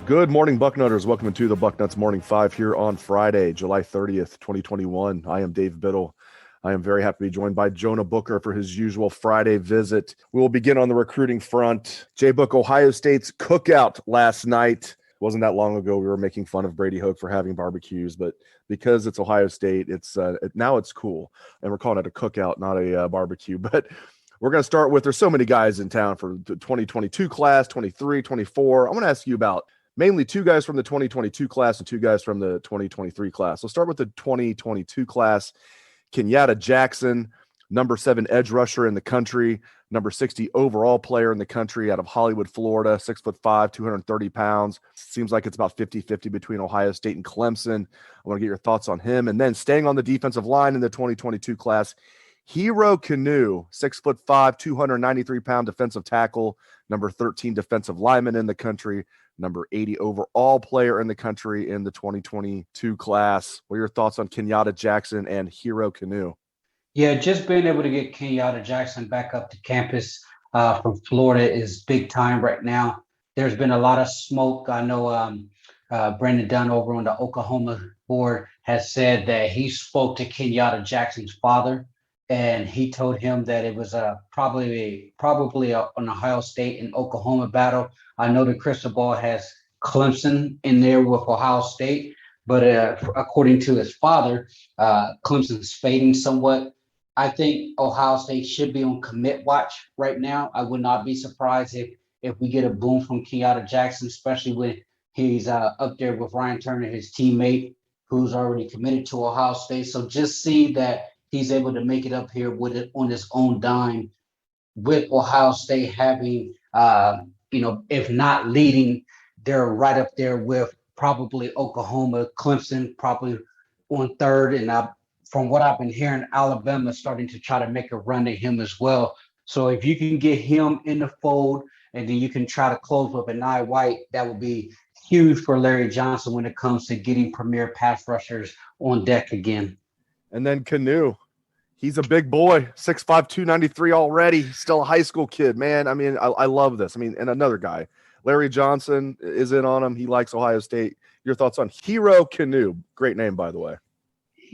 Good morning, Bucknutters. Welcome to the Bucknuts Morning Five here on Friday, July 30th, 2021. I am Dave Biddle. I am very happy to be joined by Jonah Booker for his usual Friday visit. We will begin on the recruiting front. JBook, Ohio State's cookout last night. Wasn't that long ago we were making fun of Brady Hoke for having barbecues, but because it's Ohio State, now it's cool. And we're calling it a cookout, not a barbecue. But we're going to start with, there's so many guys in town for the 2022 class, 23, 24. I want to ask you about mainly two guys from the 2022 class and two guys from the 2023 class. We'll start with the 2022 class. Kenyatta Jackson, number 7 edge rusher in the country, number 60 overall player in the country out of Hollywood, Florida, 6'5", 230 pounds. Seems like it's about 50-50 between Ohio State and Clemson. I want to get your thoughts on him. And then staying on the defensive line in the 2022 class, Hero Canoe, 6'5", 293-pound defensive tackle, number 13 defensive lineman in the country, number 80 overall player in the country in the 2022 class. What are your thoughts on Kenyatta Jackson and Hero Canoe? Yeah, just being able to get Kenyatta Jackson back up to campus from Florida is big time right now. There's been a lot of smoke. I know Brandon Dunn over on the Oklahoma board has said that he spoke to Kenyatta Jackson's father, and he told him that it was probably an Ohio State and Oklahoma battle. I know the crystal ball has Clemson in there with Ohio State, but according to his father, Clemson's fading somewhat. I think Ohio State should be on commit watch right now. I would not be surprised if we get a boom from Kenyatta Jackson, especially when he's up there with Ryan Turner, his teammate, who's already committed to Ohio State. So just see that he's able to make it up here with it on his own dime, with Ohio State having, if not leading, they're right up there with probably Oklahoma, Clemson, probably on third. And from what I've been hearing, Alabama starting to try to make a run at him as well. So if you can get him in the fold, and then you can try to close with Anai White, that would be huge for Larry Johnson when it comes to getting premier pass rushers on deck again. And then Canoe. He's a big boy, 6'5", 293 already. He's still a high school kid, man. I mean, I love this. I mean, and another guy, Larry Johnson is in on him. He likes Ohio State. Your thoughts on Hero Canoe? Great name, by the way.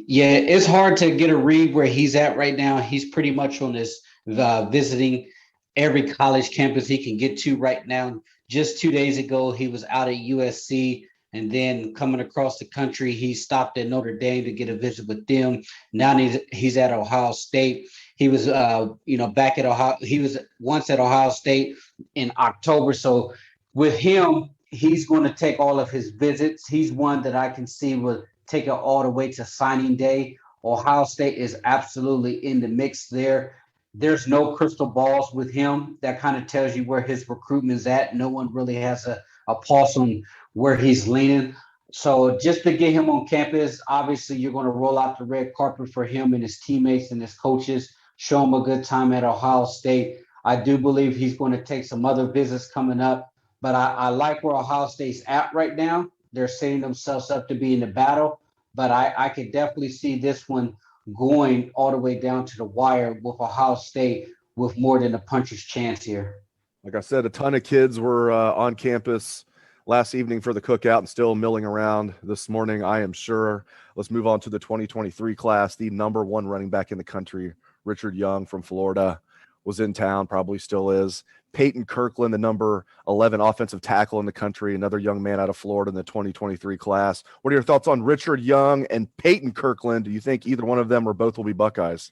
Yeah, it's hard to get a read where he's at right now. He's pretty much on this visiting every college campus he can get to right now. Just 2 days ago, he was out at USC. And then coming across the country, he stopped at Notre Dame to get a visit with them. Now he's at Ohio State. He was, back at Ohio. He was once at Ohio State in October. So with him, he's going to take all of his visits. He's one that I can see will take it all the way to signing day. Ohio State is absolutely in the mix there. There's no crystal balls with him. That kind of tells you where his recruitment is at. No one really has a pulse on where he's leaning. So just to get him on campus, obviously you're going to roll out the red carpet for him and his teammates and his coaches, show him a good time at Ohio State. I do believe he's going to take some other visits coming up, but I like where Ohio State's at right now. They're setting themselves up to be in the battle, but I could definitely see this one going all the way down to the wire with Ohio State with more than a puncher's chance here. Like I said, a ton of kids were on campus last evening for the cookout and still milling around this morning, I am sure. Let's move on to the 2023 class. The number 1 running back in the country, Richard Young from Florida, was in town, probably still is. Peyton Kirkland, the number 11 offensive tackle in the country, another young man out of Florida in the 2023 class. What are your thoughts on Richard Young and Peyton Kirkland? Do you think either one of them or both will be Buckeyes?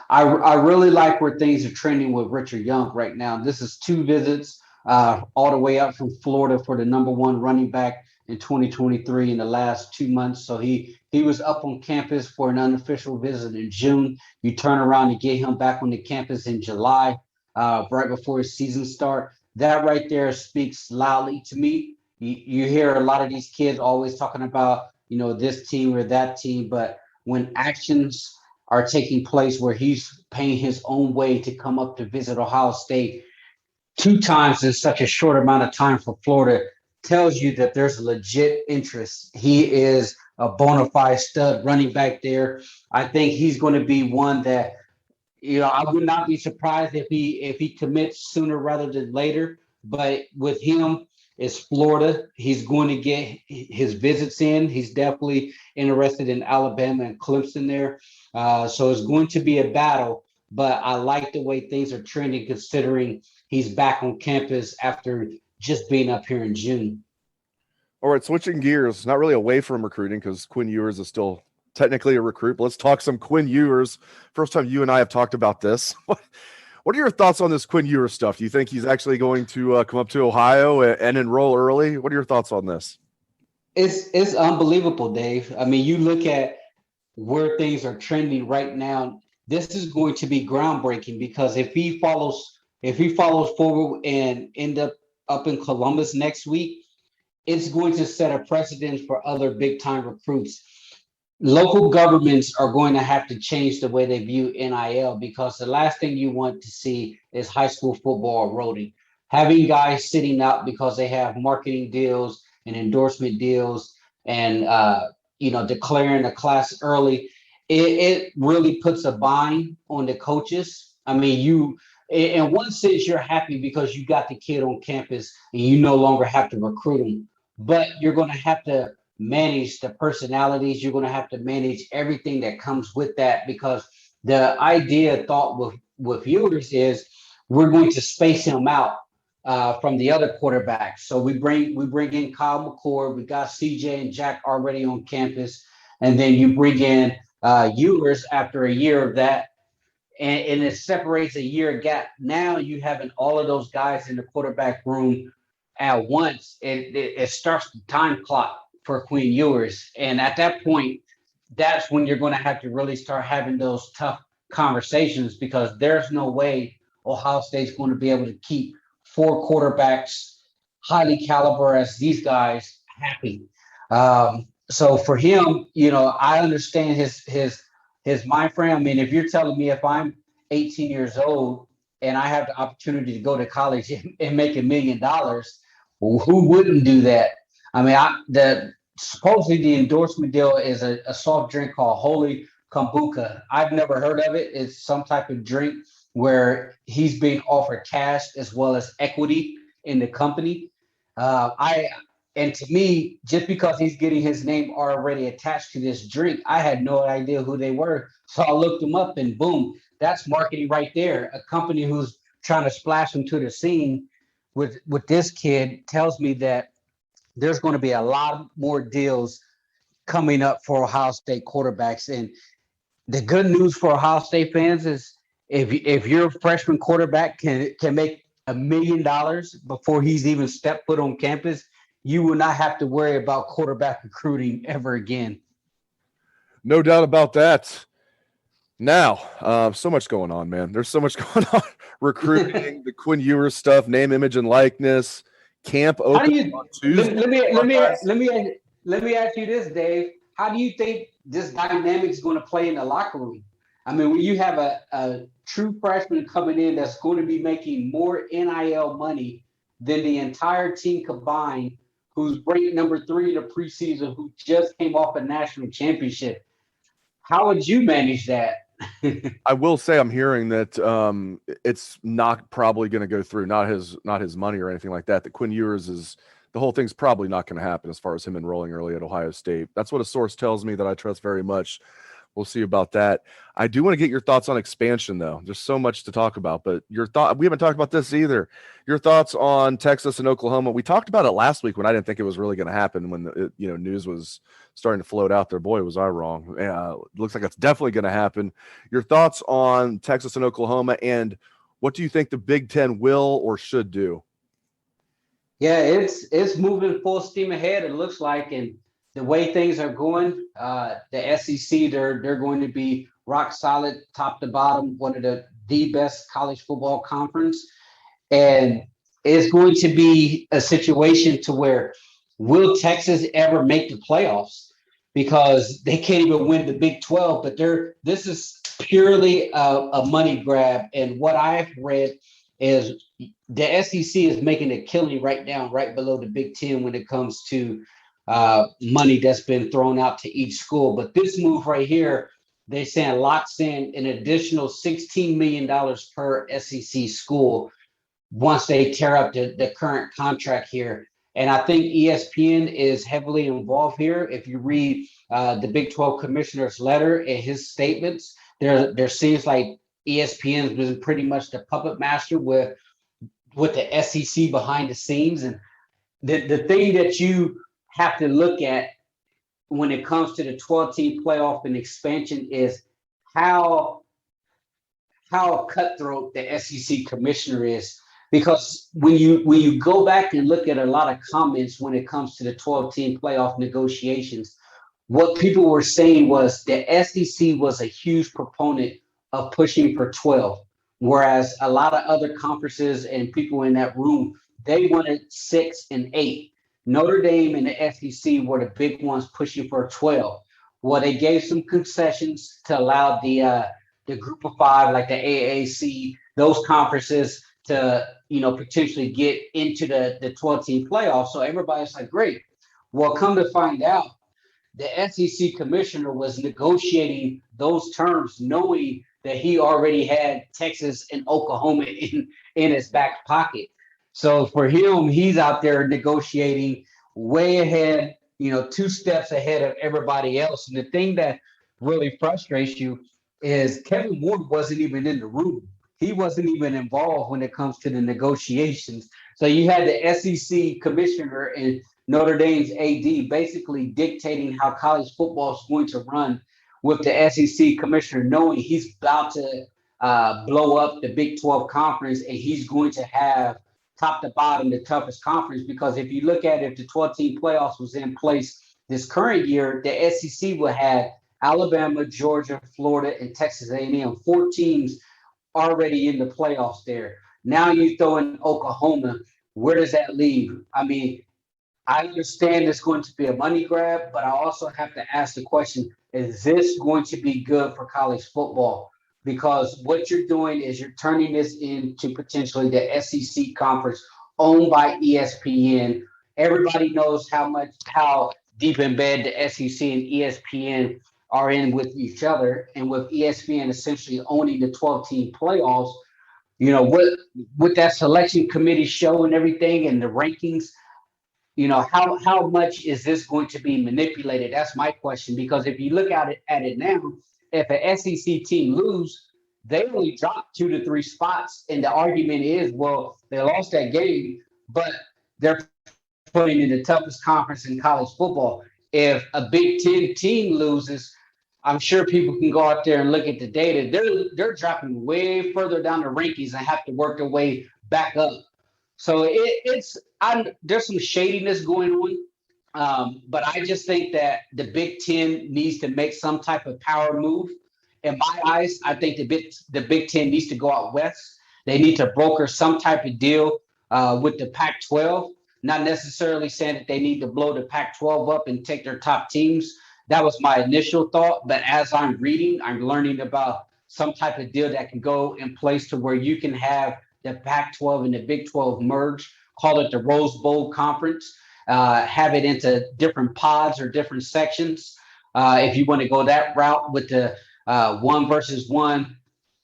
I really like where things are trending with Richard Young right now. This is 2 visits all the way up from Florida for the number 1 running back in 2023 in the last 2 months. So he was up on campus for an unofficial visit in June. You turn around and get him back on the campus in July, right before his season start. That right there speaks loudly to me. You hear a lot of these kids always talking about, this team or that team, but when actions are taking place where he's paying his own way to come up to visit Ohio State 2 times in such a short amount of time for Florida tells you that there's a legit interest. He is a bona fide stud running back there. I think he's going to be one that, I would not be surprised if he commits sooner rather than later. But with him, it's Florida. He's going to get his visits in. He's definitely interested in Alabama and Clemson there. So it's going to be a battle. But I like the way things are trending, considering he's back on campus after just being up here in June. All right, switching gears, not really away from recruiting because Quinn Ewers is still technically a recruit, but let's talk some Quinn Ewers. First time you and I have talked about this. What are your thoughts on this Quinn Ewers stuff? Do you think he's actually going to come up to Ohio and enroll early? What are your thoughts on this? It's unbelievable, Dave. I mean, you look at where things are trending right now. This is going to be groundbreaking because if he follows forward and end up in Columbus next week, it's going to set a precedent for other big time recruits. Local governments are going to have to change the way they view NIL, because the last thing you want to see is high school football eroding. Having guys sitting out because they have marketing deals and endorsement deals and declaring a class early, it really puts a bind on the coaches. I mean, in one sense, you're happy because you got the kid on campus and you no longer have to recruit him, but you're going to have to manage the personalities. You're going to have to manage everything that comes with that, because the thought with Ewers is we're going to space him out from the other quarterbacks. So we bring in Kyle McCord. We got CJ and Jack already on campus, and then you bring in Ewers after a year of that, and it separates a year gap. Now you having all of those guys in the quarterback room at once, it starts the time clock for Quinn Ewers. And at that point, that's when you're going to have to really start having those tough conversations, because there's no way Ohio State's going to be able to keep 4 quarterbacks, highly caliber as these guys, happy. So for him, I understand his mind frame. I mean, if you're telling me if I'm 18 years old and I have the opportunity to go to college and make $1 million, well, who wouldn't do that? I mean, supposedly the endorsement deal is a soft drink called Holy Kombucha. I've never heard of it. It's some type of drink where he's being offered cash as well as equity in the company. And to me, just because he's getting his name already attached to this drink, I had no idea who they were. So I looked them up, and boom, that's marketing right there. A company who's trying to splash into the scene with this kid tells me that there's going to be a lot more deals coming up for Ohio State quarterbacks. And the good news for Ohio State fans is if your freshman quarterback can make $1 million before he's even stepped foot on campus, you will not have to worry about quarterback recruiting ever again. No doubt about that. Now, so much going on, man. There's so much going on. Recruiting, the Quinn Ewers stuff, name, image, and likeness. Camp open on Tuesday. Let me ask you this, Dave. How do you think this dynamic is going to play in the locker room? I mean, when you have a true freshman coming in that's going to be making more NIL money than the entire team combined, who's ranked number 3 in the preseason, who just came off a national championship, how would you manage that? I will say I'm hearing that it's not probably going to go through, not his money or anything like that. That Quinn Ewers the whole thing's probably not going to happen as far as him enrolling early at Ohio State. That's what a source tells me that I trust very much. We'll see about that. I do want to get your thoughts on expansion, though. There's so much to talk about, but we haven't talked about this either. Your thoughts on Texas and Oklahoma. We talked about it last week when I didn't think it was really going to happen, when the news was starting to float out there. Boy, was I wrong. Looks like it's definitely going to happen. Your thoughts on Texas and Oklahoma, and what do you think the Big Ten will or should do? Yeah, it's moving full steam ahead, it looks like, and the way things are going, the SEC, they're going to be rock solid, top to bottom, one of the best college football conference. And it's going to be a situation to where, will Texas ever make the playoffs? Because they can't even win the Big 12, but this is purely a money grab. And what I've read is the SEC is making a killing right now, right below the Big Ten when it comes to money that's been thrown out to each school. But this move right here, they're saying locks in an additional $16 million per SEC school once they tear up the current contract here. And I think ESPN is heavily involved here. If you read the Big 12 commissioner's letter and his statements, there seems like ESPN has been pretty much the puppet master with the SEC behind the scenes. And the thing that you have to look at when it comes to the 12-team playoff and expansion is how cutthroat the SEC commissioner is. Because when you go back and look at a lot of comments when it comes to the 12-team playoff negotiations, what people were saying was the SEC was a huge proponent of pushing for 12, whereas a lot of other conferences and people in that room, they wanted 6 and 8. Notre Dame and the SEC were the big ones pushing for 12. Well, they gave some concessions to allow the group of 5, like the AAC, those conferences to potentially get into the 12-team playoff. So everybody's like, great. Well, come to find out, the SEC commissioner was negotiating those terms knowing that he already had Texas and Oklahoma in his back pocket. So for him, he's out there negotiating way ahead, 2 steps ahead of everybody else. And the thing that really frustrates you is Kevin Warren wasn't even in the room. He wasn't even involved when it comes to the negotiations. So you had the SEC commissioner and Notre Dame's AD basically dictating how college football is going to run, with the SEC commissioner knowing he's about to blow up the Big 12 conference, and he's going to have top to bottom the toughest conference. Because if you look at it, if the 12-team playoffs was in place this current year, the SEC will have Alabama, Georgia, Florida, and Texas A&M, 4 teams already in the playoffs there. Now you throw in Oklahoma. Where does that leave? I mean, I understand it's going to be a money grab, but I also have to ask the question, is this going to be good for college football? Because what you're doing is you're turning this into potentially the SEC conference owned by ESPN. Everybody knows how deep in bed the SEC and ESPN are in with each other. And with ESPN essentially owning the 12-team playoffs, with that selection committee show and everything and the rankings, how much is this going to be manipulated? That's my question. Because if you look at it now, if an SEC team lose, they only drop 2 to 3 spots. And the argument is, well, they lost that game, but they're putting in the toughest conference in college football. If a Big Ten team loses, I'm sure people can go out there and look at the data. They're dropping way further down the rankings and have to work their way back up. So there's some shadiness going on, but I just think that the Big Ten needs to make some type of power move. In my eyes, I think the Big Ten needs to go out west. They need to broker some type of deal with the Pac-12. Not necessarily saying that they need to blow the Pac-12 up and take their top teams. That was my initial thought. But as I'm reading, I'm learning about some type of deal that can go in place to where you can have the Pac-12 and the Big 12 merge, call it the Rose Bowl Conference, have it into different pods or different sections. If you want to go that route with the 1 versus 1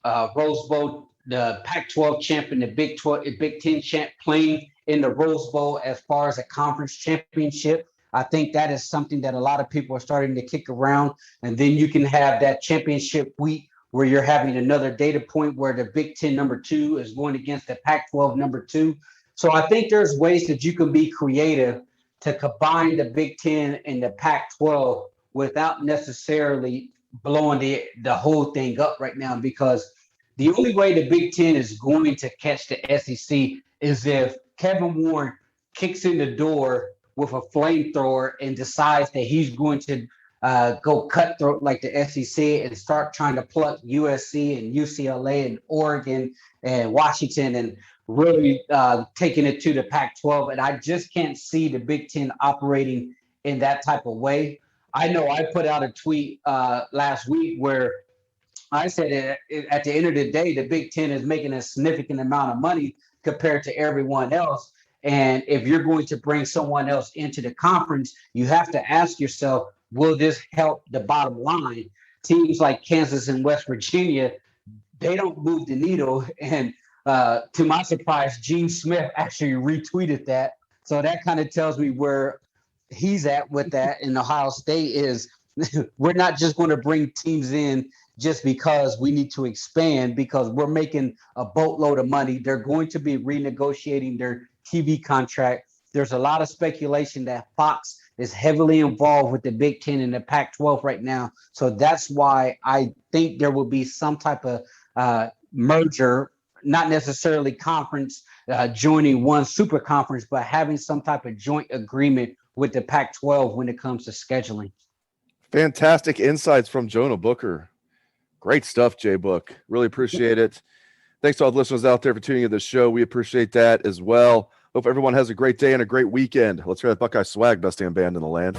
Rose Bowl, the Pac-12 champ and the Big 10 champ playing in the Rose Bowl as far as a conference championship. I think that is something that a lot of people are starting to kick around. And then you can have that championship week where you're having another data point where the Big 10 number 2 is going against the Pac-12 number 2. So I think there's ways that you can be creative to combine the Big 10 and the Pac-12 without necessarily blowing the whole thing up right now, because the only way the Big 10 is going to catch the SEC is if Kevin Warren kicks in the door with a flamethrower and decides that he's going to go cutthroat like the SEC and start trying to pluck USC and UCLA and Oregon and Washington and really taking it to the Pac-12. And I just can't see the Big Ten operating in that type of way. I know I put out a tweet last week where I said at the end of the day, the Big Ten is making a significant amount of money compared to everyone else. And if you're going to bring someone else into the conference, you have to ask yourself, will this help the bottom line? Teams like Kansas and West Virginia, they don't move the needle. And to my surprise, Gene Smith actually retweeted that. So that kind of tells me where he's at with that. And Ohio State is we're not just going to bring teams in just because we need to expand, because we're making a boatload of money. They're going to be renegotiating their TV contract. There's a lot of speculation that Fox is heavily involved with the Big Ten and the Pac-12 right now. So that's why I think there will be some type of merger, not necessarily conference joining one super conference, but having some type of joint agreement with the Pac-12 when it comes to scheduling. Fantastic insights from Jonah Booker. Great stuff, JBook. Really appreciate it. Thanks to all the listeners out there for tuning in to the show. We appreciate that as well. Hope everyone has a great day and a great weekend. Let's hear that Buckeye swag, best damn band in the land.